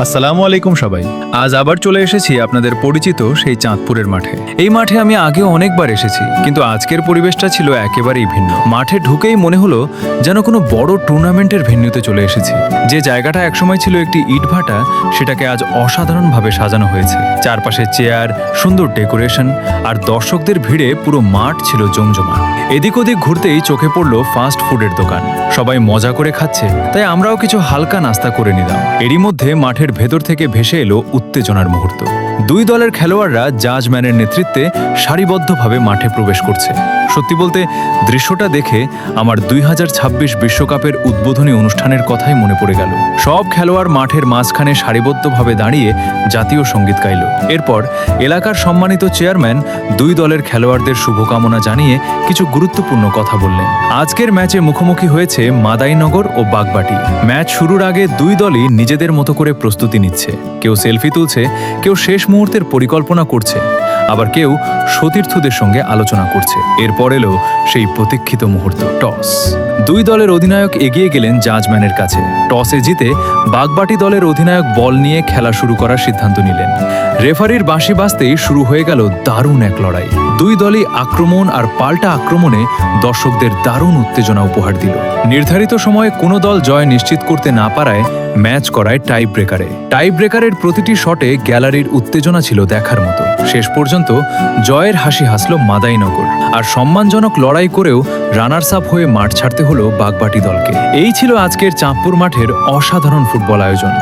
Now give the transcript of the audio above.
আসসালামু আলাইকুম সবাই। আজ আবার চলে এসেছি আপনাদের পরিচিত সেই চাঁদপুরের মাঠে। এই মাঠে আমি আগেও অনেকবার এসেছি, কিন্তু আজকের পরিবেশটা ছিল একেবারেই ভিন্ন। মাঠে ঢুকেই মনে হলো যেন কোনো বড় টুর্নামেন্টের ভেন্যুতে চলে এসেছি। যে জায়গাটা একসময় ছিল একটি ইটভাটা, সেটাকে আজ অসাধারণভাবে সাজানো হয়েছে। চারপাশে চেয়ার, সুন্দর ডেকোরেশন আর দর্শকদের ভিড়ে পুরো মাঠ ছিল জমজমাট। এদিক ওদিক ঘুরতেই চোখে পড়ল ফাস্ট ফুডের দোকান। সবাই মজা করে খাচ্ছে, তাই আমরাও কিছু হালকা নাস্তা করে নিলাম। এরই মধ্যে মাঠের ভেতর থেকে ভেসে এলো উত্তেজনার মুহূর্ত। দুই দলের খেলোয়াড়রা জাজম্যানের নেতৃত্বে সারিবদ্ধভাবে মাঠে প্রবেশ করছে। সত্যি বলতে দৃশ্যটা দেখে আমার 2026 বিশ্বকাপের উদ্বোধনী অনুষ্ঠানের কথাই মনে পড়ে গেল। সব খেলোয়াড় মাঠের মাঝখানে সারিবদ্ধভাবে দাঁড়িয়ে জাতীয় সঙ্গীত গাইল। এরপর এলাকার সম্মানিত চেয়ারম্যান দুই দলের খেলোয়াড়দের শুভকামনা জানিয়ে কিছু গুরুত্বপূর্ণ কথা বললেন। আজকের ম্যাচে মুখোমুখি হয়েছে মাদাইনগর ও বাগবাটি। ম্যাচ শুরুর আগে দুই দলই নিজেদের মতো করে প্রস্তুতি নিচ্ছে। কেউ সেলফি তুলছে, কেউ শেষ মুহূর্তের পরিকল্পনা করছে, আবার কেউ সতীর্থদের সঙ্গে আলোচনা করছে। এরপর এলো সেই প্রতীক্ষিত মুহূর্ত, টস। দুই দলের অধিনায়ক এগিয়ে গেলেন জাজম্যানের কাছে। টসে জিতে বাগবাটি দলের অধিনায়ক বল নিয়ে খেলা শুরু করার সিদ্ধান্ত নিলেন। রেফারির বাঁশি বাজতেই শুরু হয়ে গেল দারুণ এক লড়াই। দুই দলই আক্রমণ আর পাল্টা আক্রমণে দর্শকদের দারুণ উত্তেজনা উপহার দিল। নির্ধারিত সময়ে কোনো দল জয় নিশ্চিত করতে না পারায় ম্যাচ করায় টাই ব্রেকারে। টাই ব্রেকারের প্রতিটি শটে গ্যালারির উত্তেজনা ছিল দেখার মতো। শেষ পর্যন্ত জয়ের হাসি হাসল মাদাইনগর, আর সম্মানজনক লড়াই করেও রানার্স আপ হয়ে মাঠ ছাড়তে হলো বাগবাটি দলকে। এই ছিল আজকের চাঁদপুর মাঠের অসাধারণ ফুটবল আয়োজন।